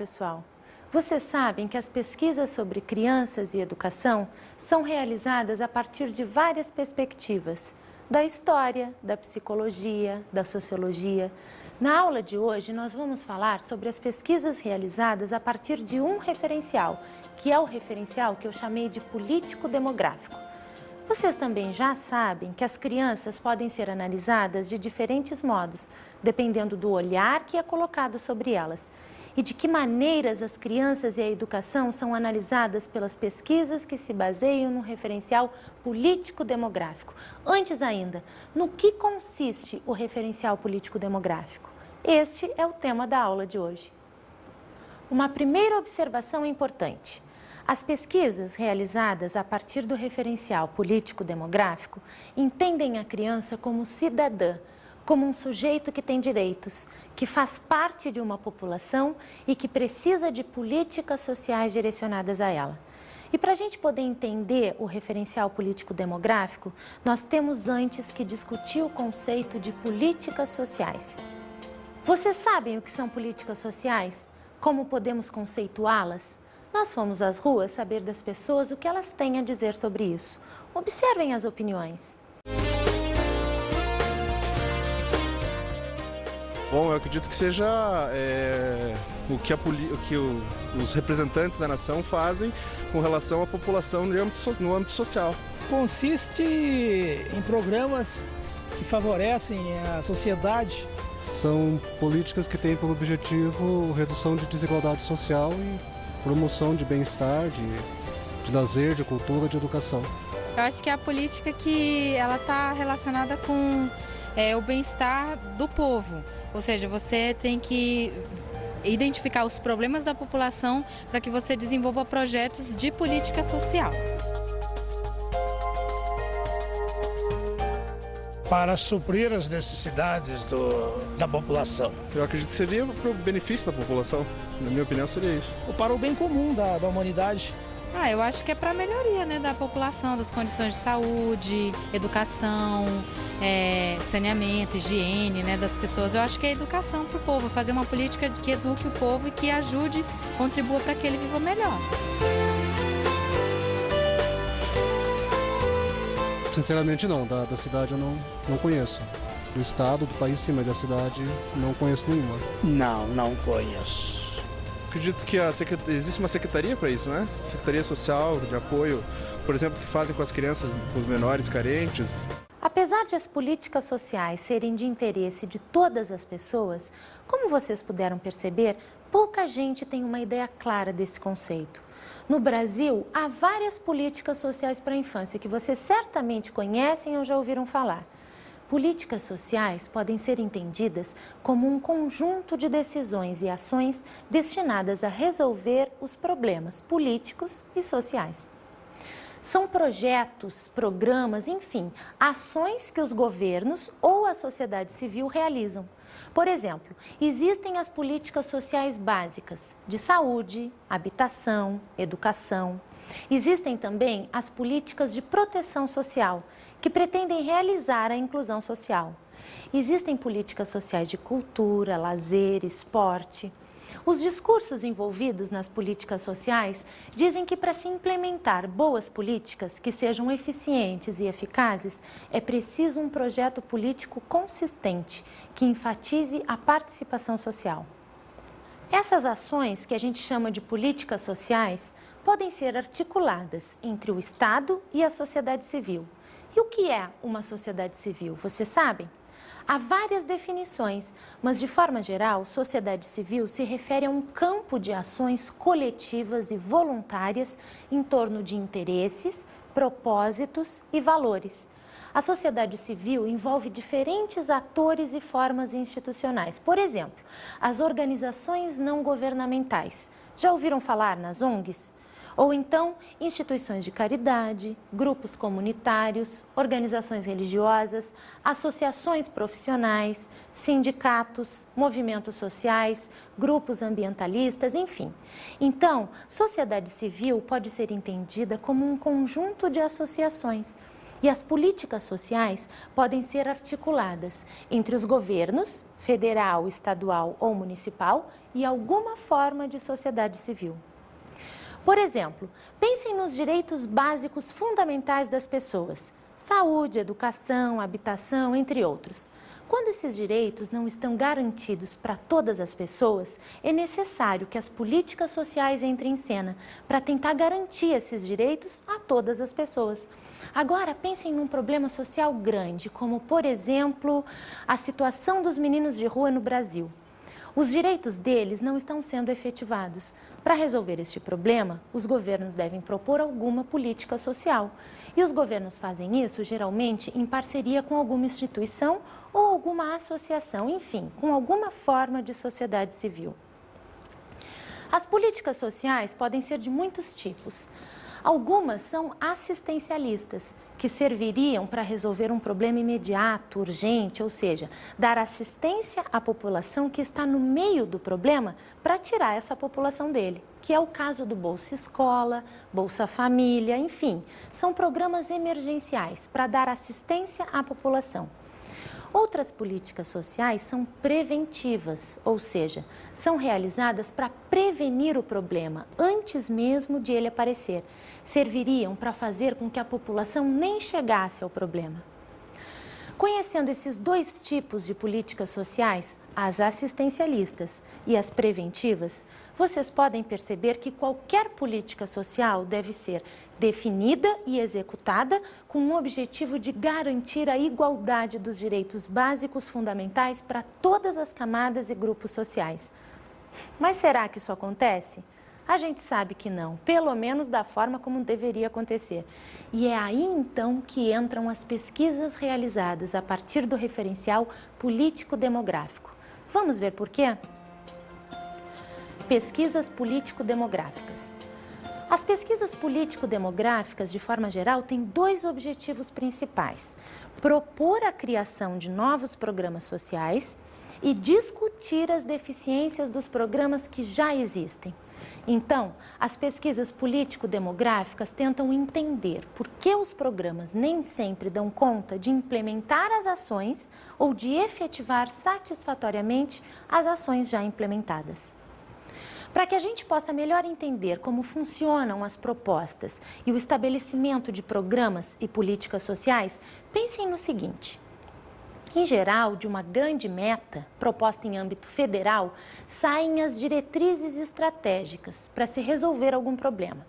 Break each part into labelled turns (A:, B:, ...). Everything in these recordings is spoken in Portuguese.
A: pessoal! Vocês sabem que as pesquisas sobre crianças e educação são realizadas a partir de várias perspectivas, da história, da psicologia, da sociologia. Na aula de hoje, nós vamos falar sobre as pesquisas realizadas a partir de um referencial, que é o referencial que eu chamei de político-demográfico. Vocês também já sabem que as crianças podem ser analisadas de diferentes modos, dependendo do olhar que é colocado sobre elas. E de que maneiras as crianças e a educação são analisadas pelas pesquisas que se baseiam no referencial político-demográfico. Antes ainda, no que consiste o referencial político-demográfico? Este é o tema da aula de hoje. Uma primeira observação importante. As pesquisas realizadas a partir do referencial político-demográfico entendem a criança como cidadã, como um sujeito que tem direitos, que faz parte de uma população e que precisa de políticas sociais direcionadas a ela. E para a gente poder entender o referencial político-demográfico, nós temos antes que discutir o conceito de políticas sociais. Vocês sabem o que são políticas sociais? Como podemos conceituá-las? Nós fomos às ruas saber das pessoas o que elas têm a dizer sobre isso. Observem as opiniões.
B: Bom, eu acredito que seja o que os representantes da nação fazem com relação à população no âmbito social.
C: Consiste em programas que favorecem a sociedade.
D: São políticas que têm por objetivo redução de desigualdade social e promoção de bem-estar, de lazer, de cultura, de educação.
E: Eu acho que é a política que ela está relacionada com o bem-estar do povo. Ou seja, você tem que identificar os problemas da população para que você desenvolva projetos de política social.
C: Para suprir as necessidades da população.
B: Eu acredito que seria para o benefício da população, na minha opinião seria isso.
C: Ou para o bem comum da humanidade.
E: Eu acho que é para a melhoria, né, da população, das condições de saúde, educação, saneamento, higiene, né, das pessoas. Eu acho que é educação para o povo, fazer uma política que eduque o povo e que ajude, contribua para que ele viva melhor.
D: Sinceramente não, da cidade eu não conheço. Do estado, do país sim, mas da cidade não conheço nenhuma.
C: Não conheço.
B: Acredito que existe uma secretaria para isso, né? Secretaria Social, de apoio, por exemplo, que fazem com as crianças, com os menores carentes.
A: Apesar de as políticas sociais serem de interesse de todas as pessoas, como vocês puderam perceber, pouca gente tem uma ideia clara desse conceito. No Brasil, há várias políticas sociais para a infância que vocês certamente conhecem ou já ouviram falar. Políticas sociais podem ser entendidas como um conjunto de decisões e ações destinadas a resolver os problemas políticos e sociais. São projetos, programas, enfim, ações que os governos ou a sociedade civil realizam. Por exemplo, existem as políticas sociais básicas de saúde, habitação, educação. Existem também as políticas de proteção social, que pretendem realizar a inclusão social. Existem políticas sociais de cultura, lazer, esporte. Os discursos envolvidos nas políticas sociais dizem que para se implementar boas políticas que sejam eficientes e eficazes, é preciso um projeto político consistente, que enfatize a participação social. Essas ações, que a gente chama de políticas sociais, podem ser articuladas entre o Estado e a sociedade civil. E o que é uma sociedade civil? Vocês sabem? Há várias definições, mas de forma geral, sociedade civil se refere a um campo de ações coletivas e voluntárias em torno de interesses, propósitos e valores. A sociedade civil envolve diferentes atores e formas institucionais. Por exemplo, as organizações não governamentais. Já ouviram falar nas ONGs? Ou então, instituições de caridade, grupos comunitários, organizações religiosas, associações profissionais, sindicatos, movimentos sociais, grupos ambientalistas, enfim. Então, sociedade civil pode ser entendida como um conjunto de associações. E as políticas sociais podem ser articuladas entre os governos, federal, estadual ou municipal, e alguma forma de sociedade civil. Por exemplo, pensem nos direitos básicos fundamentais das pessoas: saúde, educação, habitação, entre outros. Quando esses direitos não estão garantidos para todas as pessoas, é necessário que as políticas sociais entrem em cena para tentar garantir esses direitos a todas as pessoas. Agora, pensem num problema social grande, como, por exemplo, a situação dos meninos de rua no Brasil. Os direitos deles não estão sendo efetivados. Para resolver este problema, os governos devem propor alguma política social. E os governos fazem isso, geralmente, em parceria com alguma instituição ou alguma associação, enfim, com alguma forma de sociedade civil. As políticas sociais podem ser de muitos tipos. Algumas são assistencialistas, que serviriam para resolver um problema imediato, urgente, ou seja, dar assistência à população que está no meio do problema para tirar essa população dele, que é o caso do Bolsa Escola, Bolsa Família, enfim, são programas emergenciais para dar assistência à população. Outras políticas sociais são preventivas, ou seja, são realizadas para prevenir o problema antes mesmo de ele aparecer. Serviriam para fazer com que a população nem chegasse ao problema. Conhecendo esses dois tipos de políticas sociais, as assistencialistas e as preventivas, vocês podem perceber que qualquer política social deve ser definida e executada com o objetivo de garantir a igualdade dos direitos básicos fundamentais para todas as camadas e grupos sociais. Mas será que isso acontece? A gente sabe que não, pelo menos da forma como deveria acontecer. E é aí então que entram as pesquisas realizadas a partir do referencial político-demográfico. Vamos ver por quê? Pesquisas político-demográficas. As pesquisas político-demográficas, de forma geral, têm dois objetivos principais: propor a criação de novos programas sociais e discutir as deficiências dos programas que já existem. Então, as pesquisas político-demográficas tentam entender por que os programas nem sempre dão conta de implementar as ações ou de efetivar satisfatoriamente as ações já implementadas. Para que a gente possa melhor entender como funcionam as propostas e o estabelecimento de programas e políticas sociais, pensem no seguinte. Em geral, de uma grande meta proposta em âmbito federal, saem as diretrizes estratégicas para se resolver algum problema.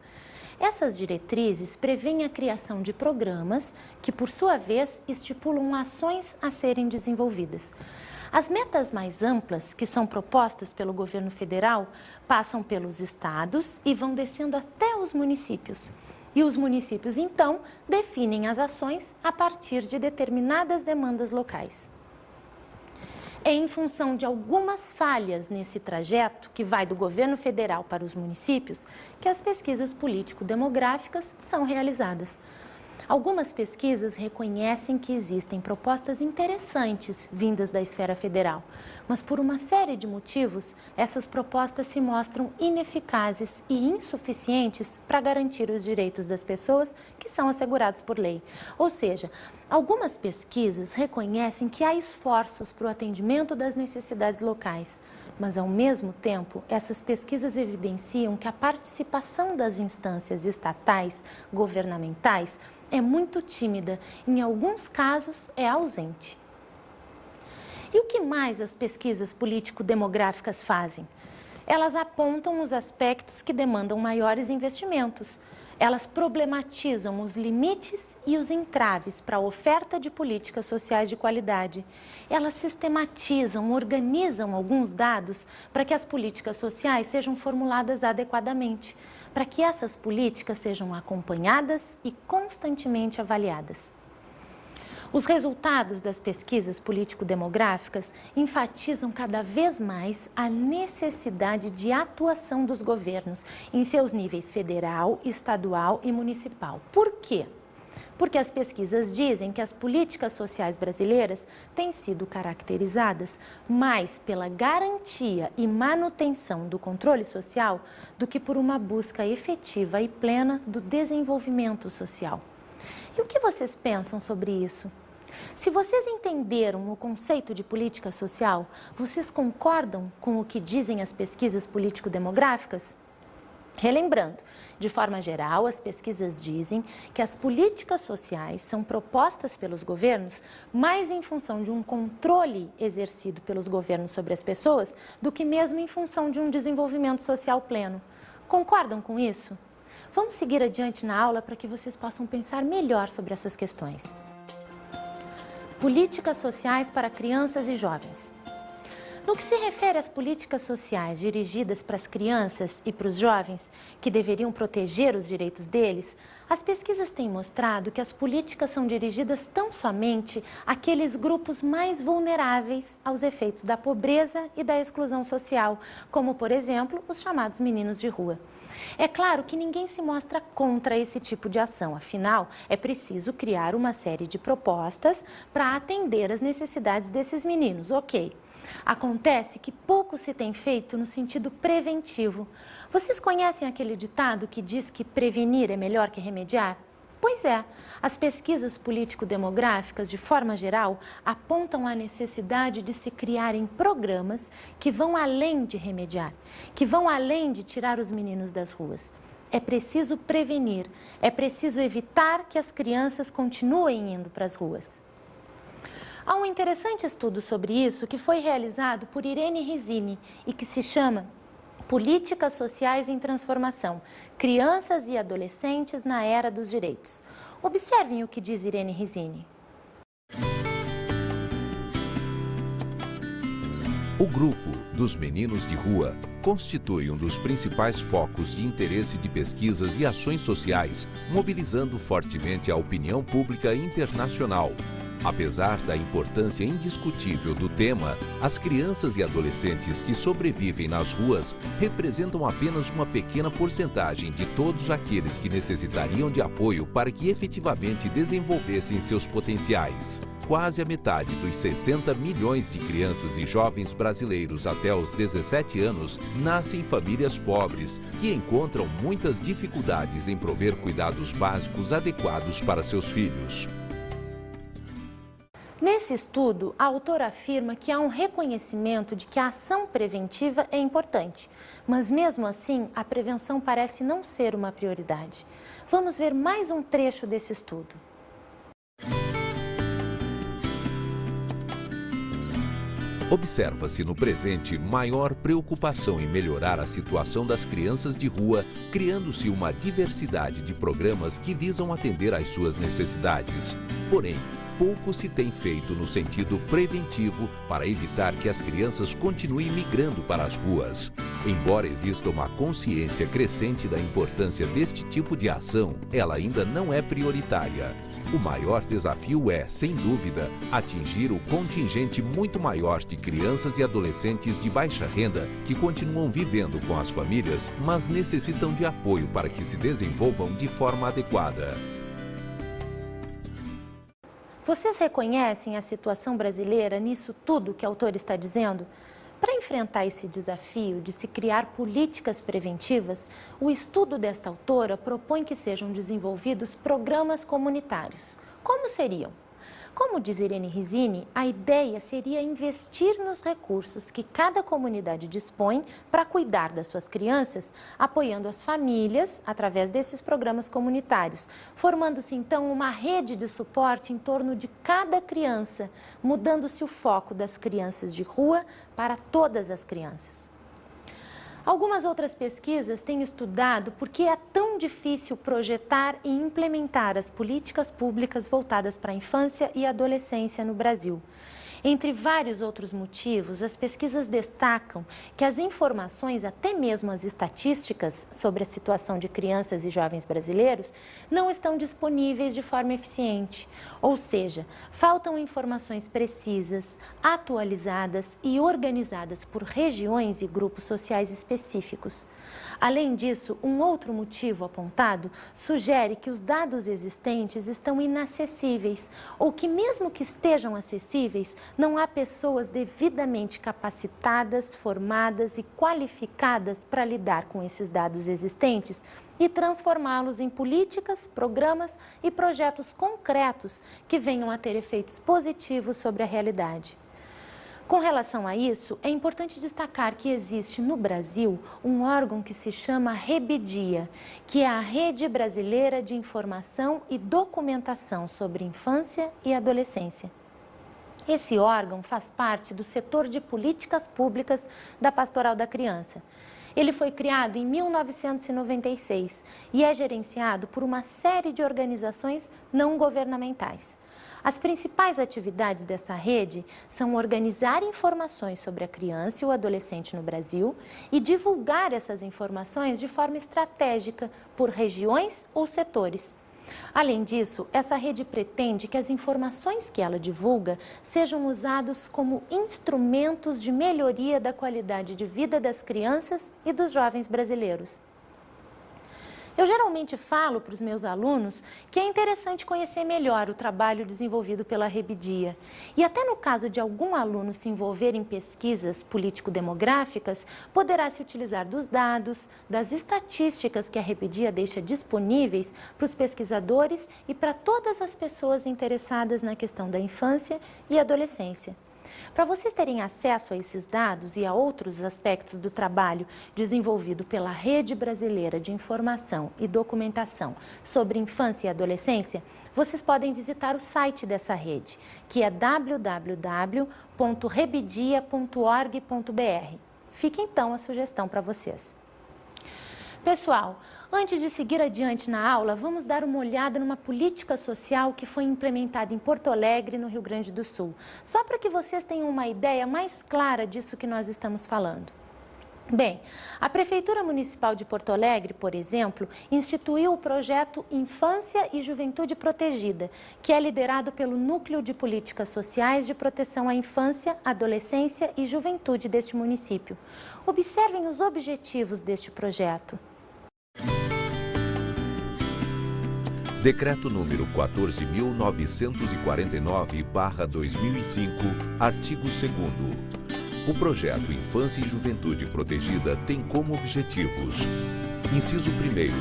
A: Essas diretrizes prevêem a criação de programas que, por sua vez, estipulam ações a serem desenvolvidas. As metas mais amplas, que são propostas pelo governo federal, passam pelos estados e vão descendo até os municípios. E os municípios, então, definem as ações a partir de determinadas demandas locais. É em função de algumas falhas nesse trajeto, que vai do governo federal para os municípios, que as pesquisas político-demográficas são realizadas. Algumas pesquisas reconhecem que existem propostas interessantes vindas da esfera federal, mas por uma série de motivos, essas propostas se mostram ineficazes e insuficientes para garantir os direitos das pessoas que são assegurados por lei. Ou seja, algumas pesquisas reconhecem que há esforços para o atendimento das necessidades locais, mas, ao mesmo tempo, essas pesquisas evidenciam que a participação das instâncias estatais, governamentais, é muito tímida, em alguns casos é ausente. E o que mais as pesquisas político-demográficas fazem? Elas apontam os aspectos que demandam maiores investimentos. Elas problematizam os limites e os entraves para a oferta de políticas sociais de qualidade. Elas sistematizam, organizam alguns dados para que as políticas sociais sejam formuladas adequadamente, para que essas políticas sejam acompanhadas e constantemente avaliadas. Os resultados das pesquisas político-demográficas enfatizam cada vez mais a necessidade de atuação dos governos em seus níveis federal, estadual e municipal. Por quê? Porque as pesquisas dizem que as políticas sociais brasileiras têm sido caracterizadas mais pela garantia e manutenção do controle social do que por uma busca efetiva e plena do desenvolvimento social. E o que vocês pensam sobre isso? Se vocês entenderam o conceito de política social, vocês concordam com o que dizem as pesquisas político-demográficas? Relembrando, de forma geral, as pesquisas dizem que as políticas sociais são propostas pelos governos mais em função de um controle exercido pelos governos sobre as pessoas do que mesmo em função de um desenvolvimento social pleno. Concordam com isso? Vamos seguir adiante na aula para que vocês possam pensar melhor sobre essas questões. Políticas sociais para crianças e jovens. No que se refere às políticas sociais dirigidas para as crianças e para os jovens, que deveriam proteger os direitos deles, as pesquisas têm mostrado que as políticas são dirigidas tão somente àqueles grupos mais vulneráveis aos efeitos da pobreza e da exclusão social, como, por exemplo, os chamados meninos de rua. É claro que ninguém se mostra contra esse tipo de ação, afinal, é preciso criar uma série de propostas para atender às necessidades desses meninos, ok? Acontece que pouco se tem feito no sentido preventivo. Vocês conhecem aquele ditado que diz que prevenir é melhor que remediar? Pois é, as pesquisas político-demográficas, de forma geral, apontam a necessidade de se criarem programas que vão além de remediar, que vão além de tirar os meninos das ruas. É preciso prevenir, é preciso evitar que as crianças continuem indo para as ruas. Há um interessante estudo sobre isso que foi realizado por Irene Rizzini e que se chama Políticas Sociais em Transformação, Crianças e Adolescentes na Era dos Direitos. Observem o que diz Irene Rizzini.
F: O grupo dos meninos de rua constitui um dos principais focos de interesse de pesquisas e ações sociais, mobilizando fortemente a opinião pública internacional. Apesar da importância indiscutível do tema, as crianças e adolescentes que sobrevivem nas ruas representam apenas uma pequena porcentagem de todos aqueles que necessitariam de apoio para que efetivamente desenvolvessem seus potenciais. Quase a metade dos 60 milhões de crianças e jovens brasileiros até os 17 anos nascem em famílias pobres, que encontram muitas dificuldades em prover cuidados básicos adequados para seus filhos.
A: Nesse estudo, a autora afirma que há um reconhecimento de que a ação preventiva é importante, mas mesmo assim a prevenção parece não ser uma prioridade. Vamos ver mais um trecho desse estudo.
F: Observa-se no presente maior preocupação em melhorar a situação das crianças de rua, criando-se uma diversidade de programas que visam atender às suas necessidades. Porém, pouco se tem feito no sentido preventivo para evitar que as crianças continuem migrando para as ruas. Embora exista uma consciência crescente da importância deste tipo de ação, ela ainda não é prioritária. O maior desafio é, sem dúvida, atingir o contingente muito maior de crianças e adolescentes de baixa renda que continuam vivendo com as famílias, mas necessitam de apoio para que se desenvolvam de forma adequada.
A: Vocês reconhecem a situação brasileira nisso tudo que a autora está dizendo? Para enfrentar esse desafio de se criar políticas preventivas, o estudo desta autora propõe que sejam desenvolvidos programas comunitários. Como seriam? Como diz Irene Rizzini, a ideia seria investir nos recursos que cada comunidade dispõe para cuidar das suas crianças, apoiando as famílias através desses programas comunitários, formando-se então uma rede de suporte em torno de cada criança, mudando-se o foco das crianças de rua para todas as crianças. Algumas outras pesquisas têm estudado por que é tão difícil projetar e implementar as políticas públicas voltadas para a infância e adolescência no Brasil. Entre vários outros motivos, as pesquisas destacam que as informações, até mesmo as estatísticas sobre a situação de crianças e jovens brasileiros, não estão disponíveis de forma eficiente. Ou seja, faltam informações precisas, atualizadas e organizadas por regiões e grupos sociais específicos. Além disso, um outro motivo apontado sugere que os dados existentes estão inacessíveis ou que, mesmo que estejam acessíveis, não há pessoas devidamente capacitadas, formadas e qualificadas para lidar com esses dados existentes e transformá-los em políticas, programas e projetos concretos que venham a ter efeitos positivos sobre a realidade. Com relação a isso, é importante destacar que existe no Brasil um órgão que se chama REBIDIA, que é a Rede Brasileira de Informação e Documentação sobre Infância e Adolescência. Esse órgão faz parte do setor de políticas públicas da Pastoral da Criança. Ele foi criado em 1996 e é gerenciado por uma série de organizações não governamentais. As principais atividades dessa rede são organizar informações sobre a criança e o adolescente no Brasil e divulgar essas informações de forma estratégica por regiões ou setores. Além disso, essa rede pretende que as informações que ela divulga sejam usados como instrumentos de melhoria da qualidade de vida das crianças e dos jovens brasileiros. Eu geralmente falo para os meus alunos que é interessante conhecer melhor o trabalho desenvolvido pela REBIDIA. E até no caso de algum aluno se envolver em pesquisas político-demográficas, poderá se utilizar dos dados, das estatísticas que a REBIDIA deixa disponíveis para os pesquisadores e para todas as pessoas interessadas na questão da infância e adolescência. Para vocês terem acesso a esses dados e a outros aspectos do trabalho desenvolvido pela Rede Brasileira de Informação e Documentação sobre Infância e Adolescência, vocês podem visitar o site dessa rede, que é www.rebidia.org.br. Fica então a sugestão para vocês. Pessoal, antes de seguir adiante na aula, vamos dar uma olhada numa política social que foi implementada em Porto Alegre, no Rio Grande do Sul, só para que vocês tenham uma ideia mais clara disso que nós estamos falando. Bem, a Prefeitura Municipal de Porto Alegre, por exemplo, instituiu o projeto Infância e Juventude Protegida, que é liderado pelo Núcleo de Políticas Sociais de Proteção à Infância, Adolescência e Juventude deste município. Observem os objetivos deste projeto.
F: Decreto número 14.949/2005, artigo 2º. O projeto Infância e Juventude Protegida tem como objetivos: inciso 1º,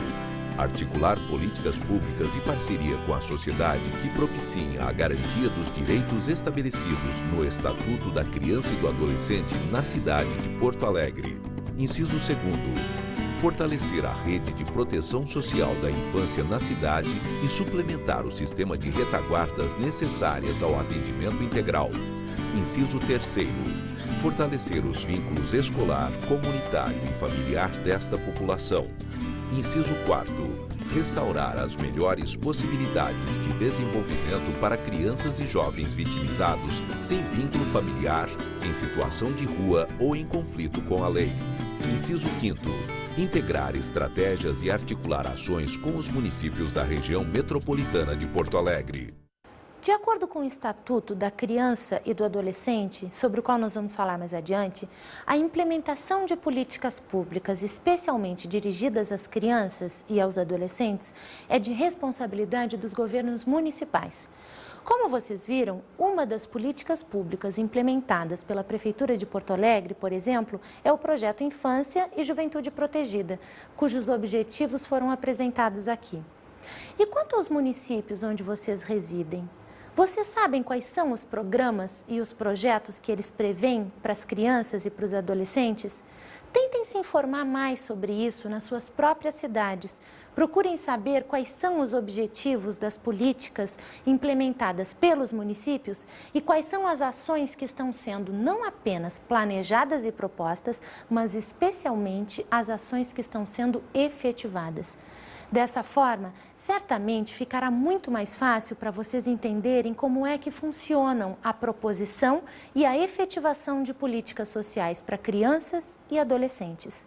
F: articular políticas públicas e parceria com a sociedade que propiciem a garantia dos direitos estabelecidos no Estatuto da Criança e do Adolescente na cidade de Porto Alegre. Inciso 2º, fortalecer a rede de proteção social da infância na cidade e suplementar o sistema de retaguardas necessárias ao atendimento integral. Inciso 3º, fortalecer os vínculos escolar, comunitário e familiar desta população. Inciso 4º, restaurar as melhores possibilidades de desenvolvimento para crianças e jovens vitimizados sem vínculo familiar, em situação de rua ou em conflito com a lei. Inciso 5º, integrar estratégias e articular ações com os municípios da região metropolitana de Porto Alegre.
A: De acordo com o Estatuto da Criança e do Adolescente, sobre o qual nós vamos falar mais adiante, a implementação de políticas públicas, especialmente dirigidas às crianças e aos adolescentes, é de responsabilidade dos governos municipais. Como vocês viram, uma das políticas públicas implementadas pela Prefeitura de Porto Alegre, por exemplo, é o projeto Infância e Juventude Protegida, cujos objetivos foram apresentados aqui. E quanto aos municípios onde vocês residem? Vocês sabem quais são os programas e os projetos que eles prevêem para as crianças e para os adolescentes? Tentem se informar mais sobre isso nas suas próprias cidades. Procurem saber quais são os objetivos das políticas implementadas pelos municípios e quais são as ações que estão sendo não apenas planejadas e propostas, mas especialmente as ações que estão sendo efetivadas. Dessa forma, certamente ficará muito mais fácil para vocês entenderem como é que funcionam a proposição e a efetivação de políticas sociais para crianças e adolescentes.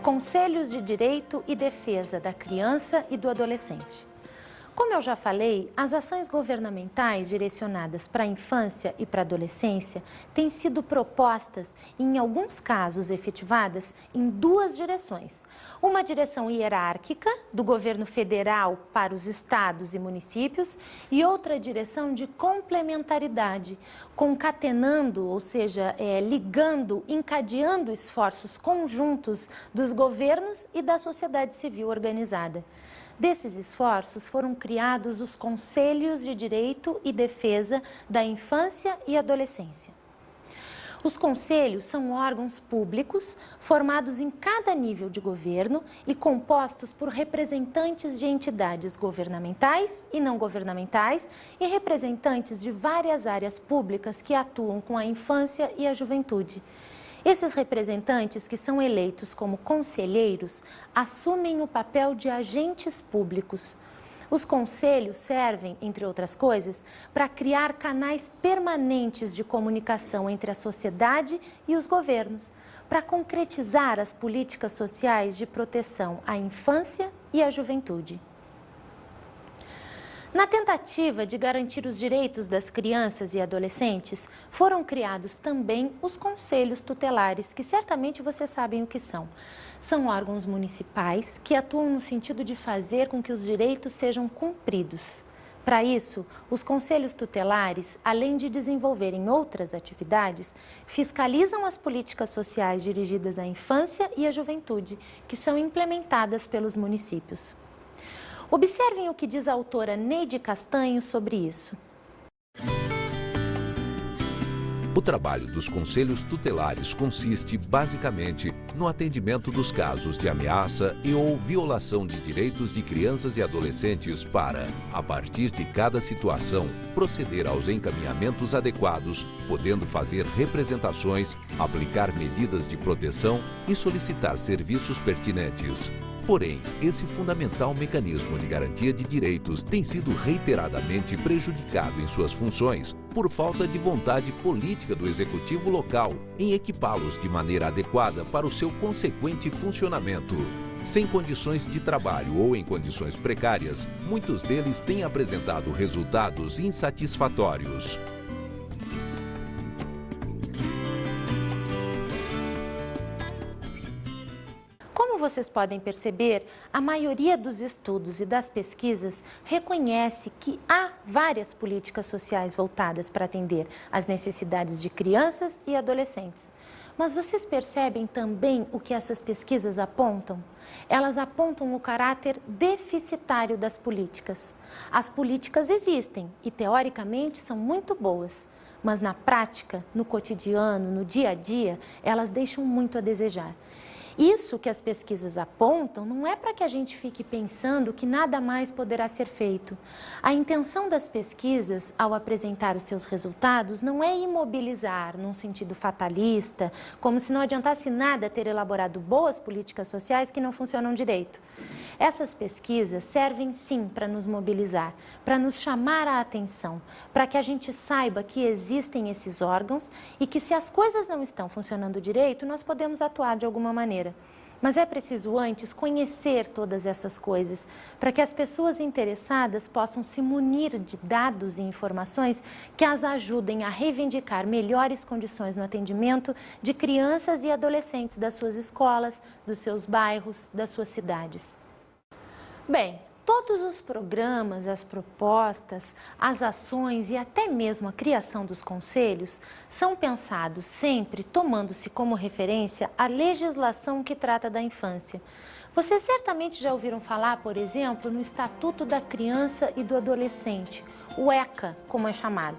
A: Conselhos de Direito e Defesa da Criança e do Adolescente. Como eu já falei, as ações governamentais direcionadas para a infância e para a adolescência têm sido propostas e, em alguns casos, efetivadas em duas direções. Uma direção hierárquica, do governo federal para os estados e municípios, e outra direção de complementaridade, concatenando, ou seja, ligando, encadeando esforços conjuntos dos governos e da sociedade civil organizada. Desses esforços foram criados os Conselhos de Direito e Defesa da Infância e Adolescência. Os conselhos são órgãos públicos formados em cada nível de governo e compostos por representantes de entidades governamentais e não governamentais e representantes de várias áreas públicas que atuam com a infância e a juventude. Esses representantes, que são eleitos como conselheiros, assumem o papel de agentes públicos. Os conselhos servem, entre outras coisas, para criar canais permanentes de comunicação entre a sociedade e os governos, para concretizar as políticas sociais de proteção à infância e à juventude. Na tentativa de garantir os direitos das crianças e adolescentes, foram criados também os conselhos tutelares, que certamente vocês sabem o que são. São órgãos municipais que atuam no sentido de fazer com que os direitos sejam cumpridos. Para isso, os conselhos tutelares, além de desenvolverem outras atividades, fiscalizam as políticas sociais dirigidas à infância e à juventude, que são implementadas pelos municípios. Observem o que diz a autora Neide Castanho sobre isso.
F: O trabalho dos conselhos tutelares consiste, basicamente, no atendimento dos casos de ameaça e ou violação de direitos de crianças e adolescentes para, a partir de cada situação, proceder aos encaminhamentos adequados, podendo fazer representações, aplicar medidas de proteção e solicitar serviços pertinentes. Porém, esse fundamental mecanismo de garantia de direitos tem sido reiteradamente prejudicado em suas funções por falta de vontade política do executivo local em equipá-los de maneira adequada para o seu consequente funcionamento. Sem condições de trabalho ou em condições precárias, muitos deles têm apresentado resultados insatisfatórios.
A: Como vocês podem perceber, a maioria dos estudos e das pesquisas reconhece que há várias políticas sociais voltadas para atender às necessidades de crianças e adolescentes. Mas vocês percebem também o que essas pesquisas apontam? Elas apontam o caráter deficitário das políticas. As políticas existem e, teoricamente, são muito boas, mas na prática, no cotidiano, no dia a dia, elas deixam muito a desejar. Isso que as pesquisas apontam não é para que a gente fique pensando que nada mais poderá ser feito. A intenção das pesquisas, ao apresentar os seus resultados, não é imobilizar num sentido fatalista, como se não adiantasse nada ter elaborado boas políticas sociais que não funcionam direito. Essas pesquisas servem sim para nos mobilizar, para nos chamar a atenção, para que a gente saiba que existem esses órgãos e que se as coisas não estão funcionando direito, nós podemos atuar de alguma maneira. Mas é preciso antes conhecer todas essas coisas, para que as pessoas interessadas possam se munir de dados e informações que as ajudem a reivindicar melhores condições no atendimento de crianças e adolescentes das suas escolas, dos seus bairros, das suas cidades. Bem, todos os programas, as propostas, as ações e até mesmo a criação dos conselhos são pensados sempre tomando-se como referência a legislação que trata da infância. Vocês certamente já ouviram falar, por exemplo, no Estatuto da Criança e do Adolescente, o ECA, como é chamado.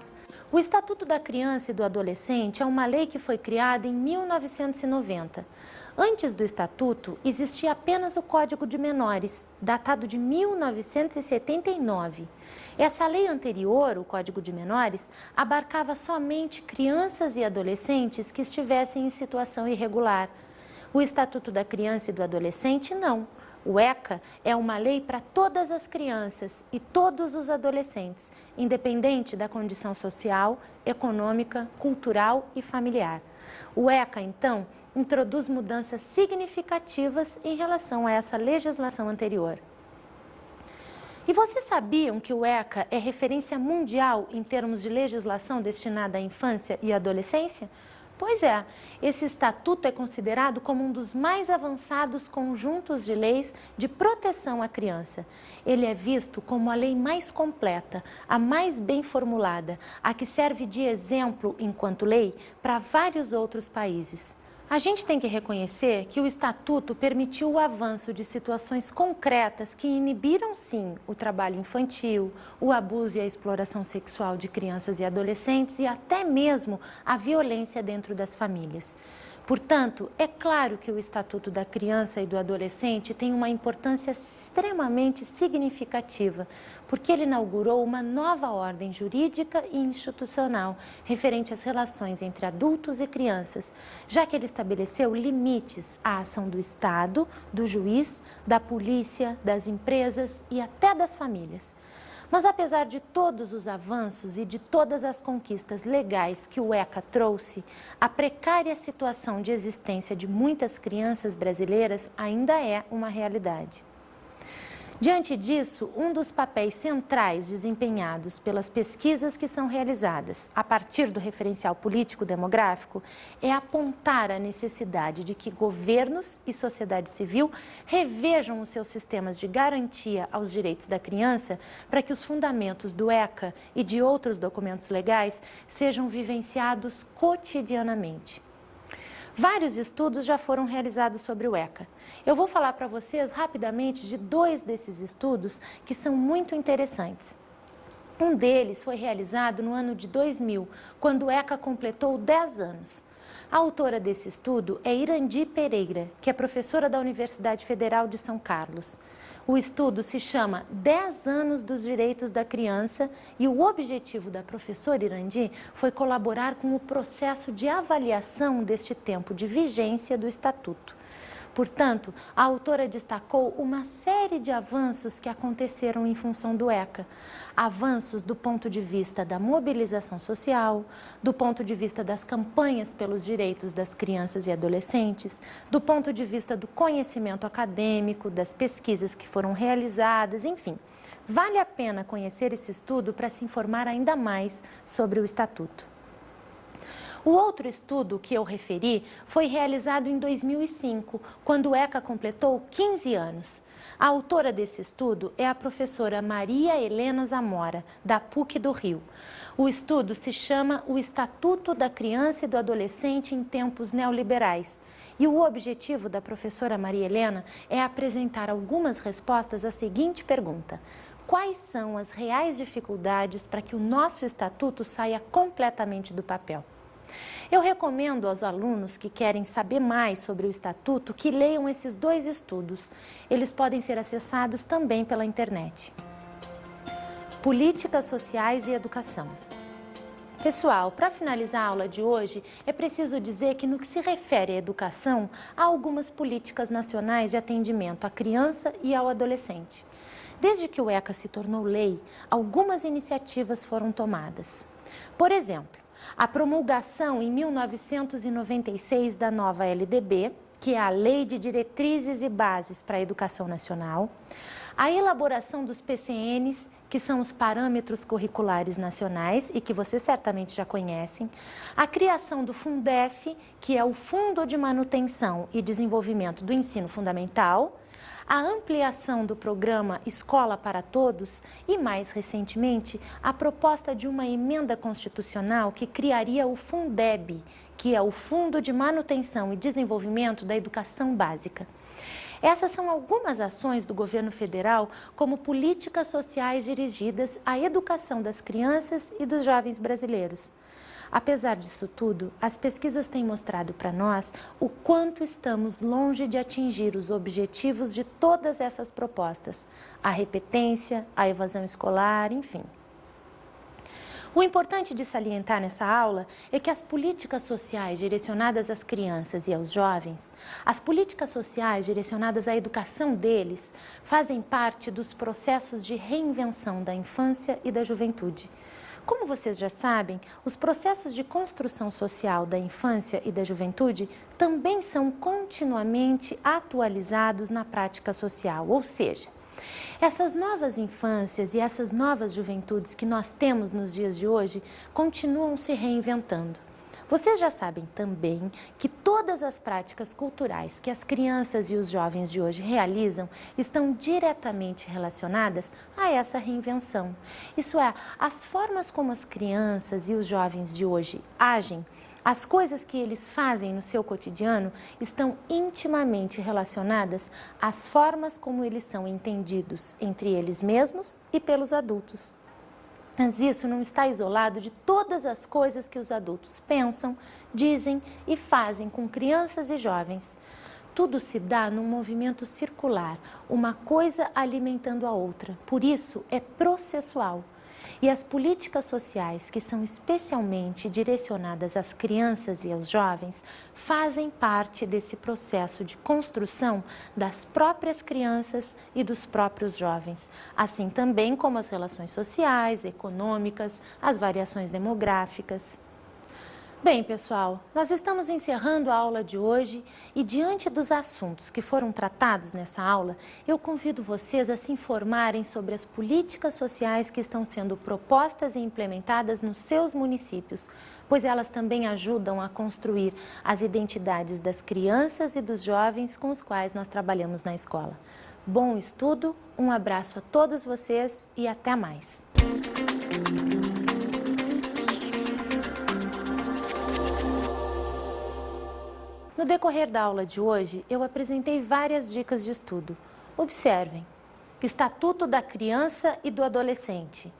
A: O Estatuto da Criança e do Adolescente é uma lei que foi criada em 1990. Antes do Estatuto, existia apenas o Código de Menores, datado de 1979. Essa lei anterior, o Código de Menores, abarcava somente crianças e adolescentes que estivessem em situação irregular. O Estatuto da Criança e do Adolescente, não. O ECA é uma lei para todas as crianças e todos os adolescentes, independente da condição social, econômica, cultural e familiar. O ECA, então, introduz mudanças significativas em relação a essa legislação anterior. E vocês sabiam que o ECA é referência mundial em termos de legislação destinada à infância e adolescência? Pois é, esse estatuto é considerado como um dos mais avançados conjuntos de leis de proteção à criança. Ele é visto como a lei mais completa, a mais bem formulada, a que serve de exemplo enquanto lei para vários outros países. A gente tem que reconhecer que o Estatuto permitiu o avanço de situações concretas que inibiram, sim, o trabalho infantil, o abuso e a exploração sexual de crianças e adolescentes e até mesmo a violência dentro das famílias. Portanto, é claro que o Estatuto da Criança e do Adolescente tem uma importância extremamente significativa, porque ele inaugurou uma nova ordem jurídica e institucional referente às relações entre adultos e crianças, já que ele estabeleceu limites à ação do Estado, do juiz, da polícia, das empresas e até das famílias. Mas apesar de todos os avanços e de todas as conquistas legais que o ECA trouxe, a precária situação de existência de muitas crianças brasileiras ainda é uma realidade. Diante disso, um dos papéis centrais desempenhados pelas pesquisas que são realizadas a partir do referencial político-demográfico é apontar a necessidade de que governos e sociedade civil revejam os seus sistemas de garantia aos direitos da criança para que os fundamentos do ECA e de outros documentos legais sejam vivenciados cotidianamente. Vários estudos já foram realizados sobre o ECA. Eu vou falar para vocês rapidamente de 2 desses estudos que são muito interessantes. Um deles foi realizado no ano de 2000, quando o ECA completou 10 anos. A autora desse estudo é Irandi Pereira, que é professora da Universidade Federal de São Carlos. O estudo se chama 10 anos dos direitos da criança e o objetivo da professora Irandi foi colaborar com o processo de avaliação deste tempo de vigência do Estatuto. Portanto, a autora destacou uma série de avanços que aconteceram em função do ECA. Avanços do ponto de vista da mobilização social, do ponto de vista das campanhas pelos direitos das crianças e adolescentes, do ponto de vista do conhecimento acadêmico, das pesquisas que foram realizadas, enfim. Vale a pena conhecer esse estudo para se informar ainda mais sobre o Estatuto. O outro estudo que eu referi foi realizado em 2005, quando o ECA completou 15 anos. A autora desse estudo é a professora Maria Helena Zamora, da PUC do Rio. O estudo se chama O Estatuto da Criança e do Adolescente em Tempos Neoliberais. E o objetivo da professora Maria Helena é apresentar algumas respostas à seguinte pergunta: quais são as reais dificuldades para que o nosso estatuto saia completamente do papel? Eu recomendo aos alunos que querem saber mais sobre o Estatuto que leiam esses 2 estudos. Eles podem ser acessados também pela internet. Políticas sociais e educação. Pessoal, para finalizar a aula de hoje, é preciso dizer que no que se refere à educação, há algumas políticas nacionais de atendimento à criança e ao adolescente. Desde que o ECA se tornou lei, algumas iniciativas foram tomadas. Por exemplo, a promulgação em 1996 da nova LDB, que é a Lei de Diretrizes e Bases para a Educação Nacional, a elaboração dos PCNs, que são os Parâmetros Curriculares Nacionais e que vocês certamente já conhecem, a criação do Fundef, que é o Fundo de Manutenção e Desenvolvimento do Ensino Fundamental, a ampliação do programa Escola para Todos e, mais recentemente, a proposta de uma emenda constitucional que criaria o Fundeb, que é o Fundo de Manutenção e Desenvolvimento da Educação Básica. Essas são algumas ações do governo federal como políticas sociais dirigidas à educação das crianças e dos jovens brasileiros. Apesar disso tudo, as pesquisas têm mostrado para nós o quanto estamos longe de atingir os objetivos de todas essas propostas, a repetência, a evasão escolar, enfim. O importante de salientar nessa aula é que as políticas sociais direcionadas às crianças e aos jovens, as políticas sociais direcionadas à educação deles, fazem parte dos processos de reinvenção da infância e da juventude. Como vocês já sabem, os processos de construção social da infância e da juventude também são continuamente atualizados na prática social, ou seja, Essas novas infâncias e essas novas juventudes que nós temos nos dias de hoje continuam se reinventando. Vocês já sabem também que todas as práticas culturais que as crianças e os jovens de hoje realizam estão diretamente relacionadas a essa reinvenção. Isso é, as formas como as crianças e os jovens de hoje agem, as coisas que eles fazem no seu cotidiano estão intimamente relacionadas às formas como eles são entendidos entre eles mesmos e pelos adultos. Mas isso não está isolado de todas as coisas que os adultos pensam, dizem e fazem com crianças e jovens. Tudo se dá num movimento circular, uma coisa alimentando a outra. Por isso, é processual. E as políticas sociais, que são especialmente direcionadas às crianças e aos jovens, fazem parte desse processo de construção das próprias crianças e dos próprios jovens, assim também como as relações sociais, econômicas, as variações demográficas. Bem, pessoal, nós estamos encerrando a aula de hoje e, diante dos assuntos que foram tratados nessa aula, eu convido vocês a se informarem sobre as políticas sociais que estão sendo propostas e implementadas nos seus municípios, pois elas também ajudam a construir as identidades das crianças e dos jovens com os quais nós trabalhamos na escola. Bom estudo, um abraço a todos vocês e até mais! No decorrer da aula de hoje, eu apresentei várias dicas de estudo. Observem: Estatuto da Criança e do Adolescente,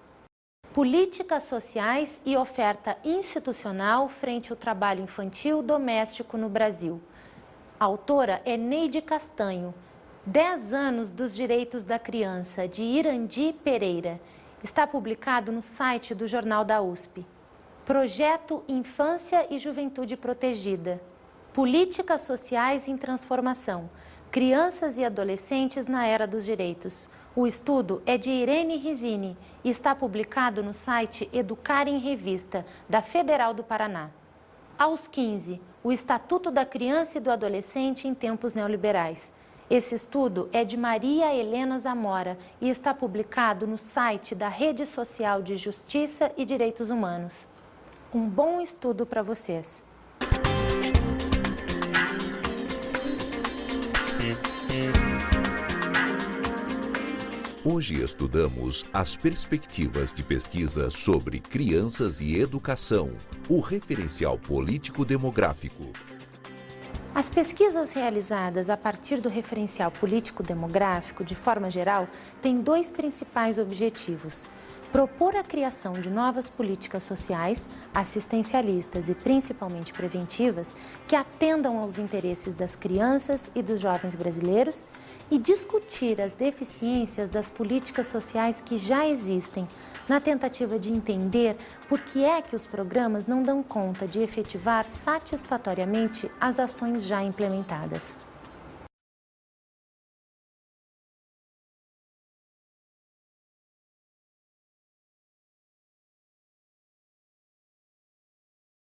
A: políticas sociais e oferta institucional frente ao trabalho infantil doméstico no Brasil. A autora é Neide Castanho, 10 anos dos direitos da criança, de Irandi Pereira. Está publicado no site do Jornal da USP. Projeto Infância e Juventude Protegida. Políticas Sociais em Transformação, Crianças e Adolescentes na Era dos Direitos. O estudo é de Irene Risini e está publicado no site Educar em Revista, da Federal do Paraná. Aos 15, o Estatuto da Criança e do Adolescente em Tempos Neoliberais. Esse estudo é de Maria Helena Zamora e está publicado no site da Rede Social de Justiça e Direitos Humanos. Um bom estudo para vocês!
F: Hoje estudamos as perspectivas de pesquisa sobre crianças e educação, o referencial político-demográfico.
A: As pesquisas realizadas a partir do referencial político-demográfico, de forma geral, têm dois principais objetivos: propor a criação de novas políticas sociais, assistencialistas e principalmente preventivas, que atendam aos interesses das crianças e dos jovens brasileiros, e discutir as deficiências das políticas sociais que já existem, na tentativa de entender por que é que os programas não dão conta de efetivar satisfatoriamente as ações já implementadas.